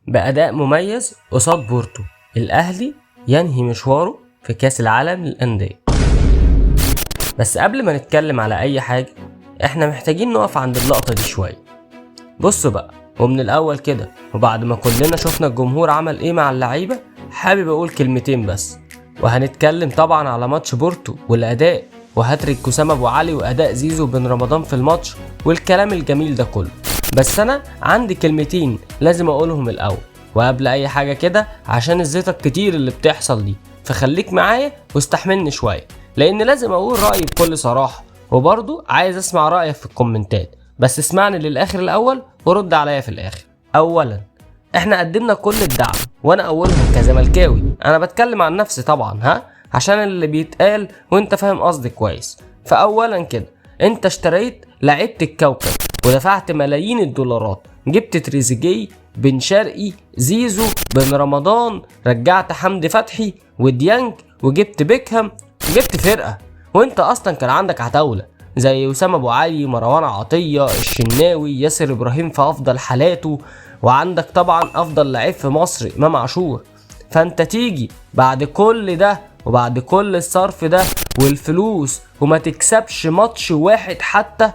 بأداء مميز قصاد بورتو. الأهلي ينهي مشواره في كأس العالم للأندية. بس قبل ما نتكلم على أي حاجة احنا محتاجين نقف عند اللقطة دي شوية. بصوا بقى، ومن الأول كده وبعد ما كلنا شفنا الجمهور عمل ايه مع اللعيبة، حابب أقول كلمتين بس. وهنتكلم طبعا على ماتش بورتو والأداء وهاتريك كوسام أبو علي وأداء زيزو بن رمضان في الماتش والكلام الجميل ده كله. بس أنا عندي كلمتين لازم أقولهم الأول وقبل أي حاجة كده، عشان الزيطة الكتير اللي بتحصل دي، فخليك معايا واستحملني شوية، لأن لازم أقول رأيي بكل صراحة، وبرضو عايز أسمع رأيك في الكومنتات. بس اسمعني للآخر الأول ورد عليا في الآخر. أولا، احنا قدمنا كل الدعم وانا اولهم كزملكاوي، انا بتكلم عن نفسي طبعا عشان اللي بيتقال وانت فاهم قصدي كويس. فاولا كده انت اشتريت لعيبة الكوكب ودفعت ملايين الدولارات، جبت تريزيجيه، بن شرقي، زيزو، بن رمضان، رجعت حمدي فتحي وديانج، وجبت بيكهام، جبت فرقة. وانت اصلا كان عندك عتاولة زي وسام ابو علي، مروان عطية، الشناوي، ياسر ابراهيم في افضل حالاته، وعندك طبعا افضل لعيب في مصر امام عاشور. فانت تيجي بعد كل ده وبعد كل الصرف ده والفلوس وما تكسبش ماتش واحد، حتى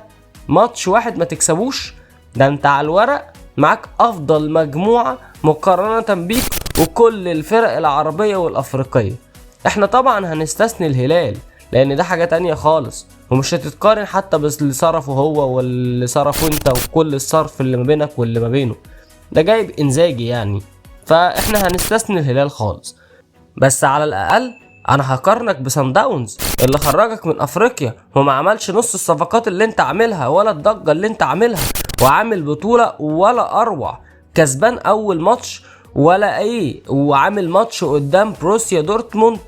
ماتش واحد ما تكسبوش؟ ده انت على الورق معاك افضل مجموعة مقارنة بيك وكل الفرق العربية والافريقية. احنا طبعا هنستثني الهلال لان ده حاجة تانية خالص، ومش هتتقارن حتى بس اللي صرفه هو واللي صرفه انت وكل الصرف اللي ما بينك واللي ما بينه، ده جايب انزاجي يعني. فاحنا هنستثني الهلال خالص. بس على الاقل انا هقارنك بصن داونز اللي خرجك من افريقيا وما عملش نص الصفقات اللي انت عاملها ولا الضجة اللي انت عاملها، وعامل بطولة ولا اروع، كسبان اول ماتش ولا ايه، وعامل ماتش قدام بروسيا دورتموند،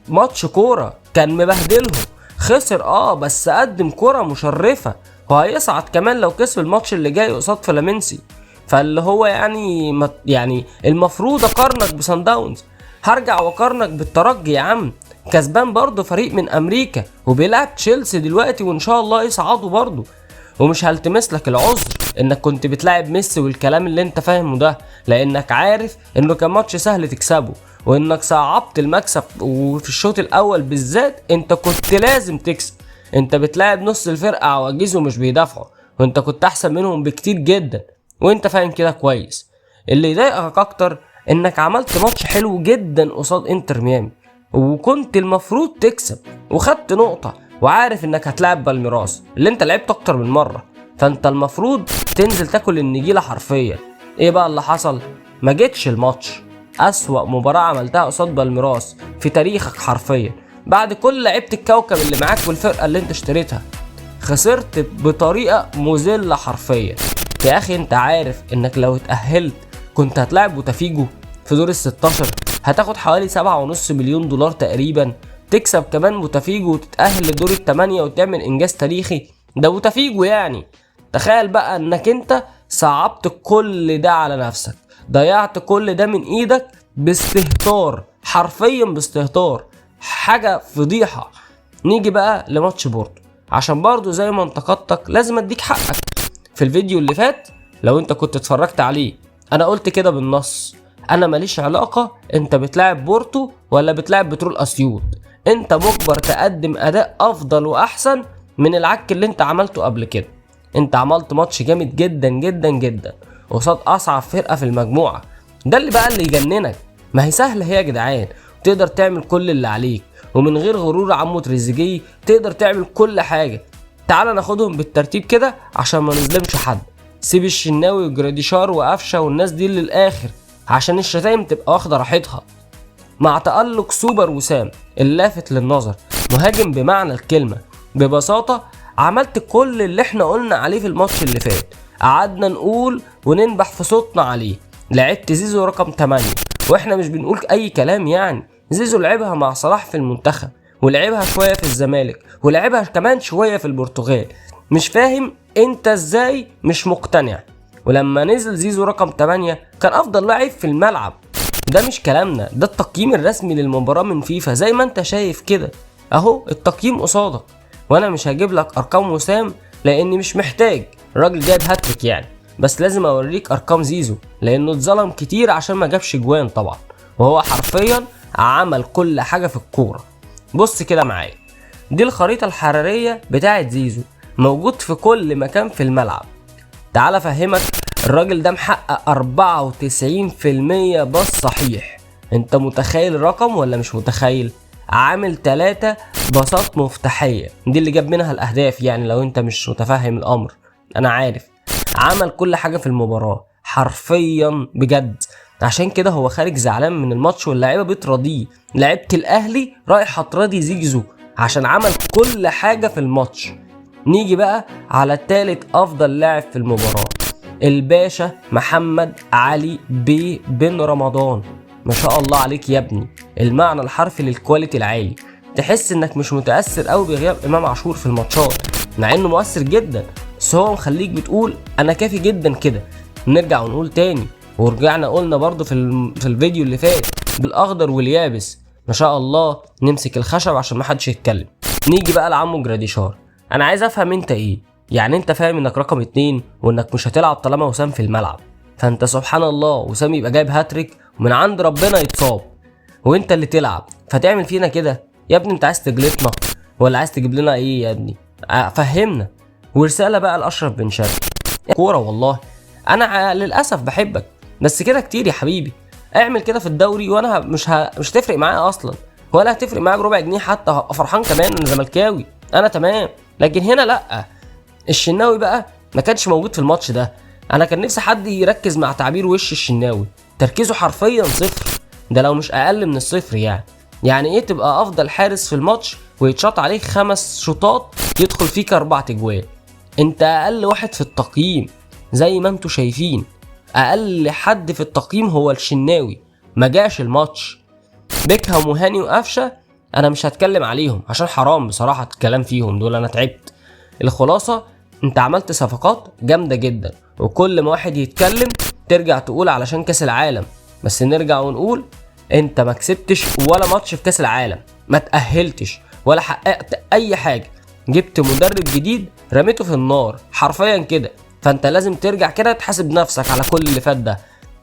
ماتش كورة كان مبهدلهم، خسر بس قدم كورة مشرفة، وهيصعد كمان لو كسب الماتش اللي جاي قصاد فلامينسي. فاللي هو يعني المفروض اقارنك بصن داونز. هرجع واقارنك بالترجي يا عم، كسبان برضه فريق من امريكا وبيلعب تشيلسي دلوقتي وان شاء الله يصعدوا برضه. ومش هلتمس لك العذر انك كنت بتلاعب ميسي والكلام اللي انت فاهمه ده، لانك عارف انه كان ماتش سهل تكسبه، وانك صعبت المكسب، وفي الشوط الاول بالذات انت كنت لازم تكسب. انت بتلاعب نص الفرقة عواجيز ومش بيدافعوا، وانت كنت احسن منهم بكتير جدا، وانت فاهم كده كويس. اللي يضايقك اكتر انك عملت ماتش حلو جدا قصاد انتر ميامي، وكنت المفروض تكسب وخدت نقطة، وعارف انك هتلاعب بالميراس اللي انت لعبت اكتر من مرة، فانت المفروض تنزل تاكل النجيلة حرفيا. ايه بقى اللي حصل؟ ما جيتش الماتش، اسوأ مباراة عملتها قصاد بالميراس في تاريخك حرفيا، بعد كل لعيبة الكوكب اللي معاك والفرقة اللي انت اشتريتها، خسرت بطريقة مذلة حرفيا. يا اخي انت عارف انك لو اتأهلت كنت هتلاعب بوتافيجو في دور ال16، هتاخد حوالي 7.5 مليون دولار تقريبا، تكسب كمان بوتافيجو وتتأهل لدور ال8 وتعمل انجاز تاريخي. ده بوتافيجو يعني. تخيل بقى انك انت صعبت كل ده على نفسك، ضيعت كل ده من ايدك باستهتار، حرفيا باستهتار، حاجة فضيحة. نيجي بقى لماتش بورتو، عشان برضو زي ما انتقدتك لازم اديك حقك. في الفيديو اللي فات لو انت كنت اتفرجت عليه انا قلت كده بالنص، انا ماليش علاقة انت بتلاعب بورتو ولا بتلاعب بترول اسيوط، انت مجبر تقدم اداء افضل واحسن من العك اللي انت عملته قبل كده. انت عملت ماتش جامد جدا جدا جدا قصاد اصعب فرقة في المجموعة، ده اللي بقى اللي يجننك. ما هي سهلة هي يا جدعان، تقدر تعمل كل اللي عليك، ومن غير غرور عمو تريزيجيه تقدر تعمل كل حاجة. تعال ناخدهم بالترتيب كده عشان ما نظلمش حد. سيب الشناوي وجراديشار وقفشه والناس دي للاخر عشان الشتايم تبقى واخده راحتها. مع تألق سوبر وسام اللافت للنظر، مهاجم بمعنى الكلمة. ببساطة عملت كل اللي احنا قلنا عليه في الماتش اللي فات، قعدنا نقول وننبح في صوتنا عليه. لعبت زيزو رقم 8، واحنا مش بنقول اي كلام يعني. زيزو لعبها مع صلاح في المنتخب، ولعبها شوية في الزمالك، ولعبها كمان شوية في البرتغال. مش فاهم انت ازاي مش مقتنع. ولما نزل زيزو رقم 8 كان افضل لاعب في الملعب. ده مش كلامنا، ده التقييم الرسمي للمباراة من فيفا زي ما انت شايف كده اهو، التقييم قصادك. وانا مش هجيب لك ارقام وسام لاني مش محتاج، الراجل جايب هاتريك يعني. بس لازم اوريك ارقام زيزو لانه اتظلم كتير عشان ما جابش جوان طبعا، وهو حرفيا عمل كل حاجة في الكورة. بص كده معايا، دي الخريطة الحرارية بتاعت زيزو، موجود في كل مكان في الملعب. تعال افهمك، الراجل ده محقق 94% باص صحيح. انت متخيل الرقم ولا مش متخيل؟ عامل 3 باصات مفتاحية، دي اللي جاب منها الاهداف يعني لو انت مش متفهم الامر، انا عارف. عمل كل حاجة في المباراة حرفيا بجد، عشان كده هو خارج زعلان من الماتش واللاعيبه بتراضيه. لعيبه الاهلي رايحه تراضي زيزو عشان عمل كل حاجه في الماتش. نيجي بقى على الثالث افضل لاعب في المباراه، الباشا محمد علي بن رمضان. ما شاء الله عليك يا ابني، المعنى الحرفي للكواليتي العالي. تحس انك مش متاثر قوي بغياب امام عاشور في الماتشات مع انه مؤثر جدا، بس هو مخليك بتقول انا كافي جدا كده. نرجع ونقول تاني، ورجعنا قلنا برضو في الفيديو اللي فات، بالاخضر واليابس ما شاء الله. نمسك الخشب عشان ما حدش يتكلم. نيجي بقى لعمو جراديشار، انا عايز افهم انت ايه يعني. انت فاهم انك رقم 2 وانك مش هتلعب طالما وسام في الملعب، فانت سبحان الله وسام يبقى جايب هاتريك ومن عند ربنا يتصاب وانت اللي تلعب، فتعمل فينا كده يا ابني؟ انت عايز تجلطنا ولا عايز تجيب لنا ايه يا ابني؟ فهمنا. ورساله بقى لاشرف بن شرقي، كوره والله انا للاسف بحبك بس كده كتير يا حبيبي. اعمل كده في الدوري وانا مش هتفرق معايا اصلا، ولا هتفرق معايا بربع جنيه حتى، هبقى فرحان كمان. انا زملكاوي انا تمام، لكن هنا لا. الشناوي بقى ما كانش موجود في الماتش ده. انا كان نفسي حد يركز مع تعبير وش الشناوي، تركيزه حرفيا صفر، ده لو مش اقل من الصفر يعني ايه تبقى افضل حارس في الماتش ويتشاط عليك 5 شوطات يدخل فيك 4 اجوال؟ انت اقل واحد في التقييم زي ما انتوا شايفين، اقل حد في التقييم هو الشناوي، ما جاش الماتش. بيكهام وهاني وقفشه انا مش هتكلم عليهم عشان حرام بصراحه الكلام فيهم دول، انا تعبت. الخلاصه انت عملت صفقات جامده جدا، وكل ما واحد يتكلم ترجع تقول علشان كاس العالم، بس نرجع ونقول انت ما كسبتش ولا ماتش في كاس العالم، ما تأهلتش ولا حققت اي حاجه، جبت مدرب جديد رميته في النار حرفيا كده. فانت لازم ترجع كده تحاسب نفسك على كل اللي فات ده.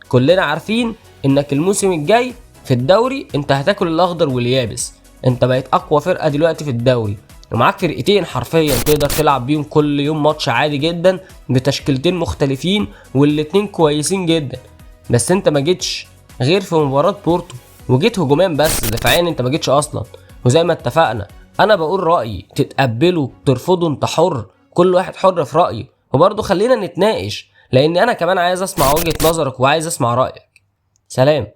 كلنا عارفين انك الموسم الجاي في الدوري انت هتاكل الاخضر واليابس، انت بقيت اقوى فرقه دلوقتي في الدوري، ومعاك فرقتين حرفيا تقدر تلعب بيهم كل يوم ماتش عادي جدا بتشكيلتين مختلفين والاتنين كويسين جدا. بس انت ما جيتش غير في مباراه بورتو، وجيت هجوميا بس، دفاعيا انت ما جيتش اصلا. وزي ما اتفقنا انا بقول رايي، تتقبله ترفضه انت حر، كل واحد حر في رايه، وبرضه خلينا نتناقش لان انا كمان عايز اسمع وجهة نظرك وعايز اسمع رايك. سلام.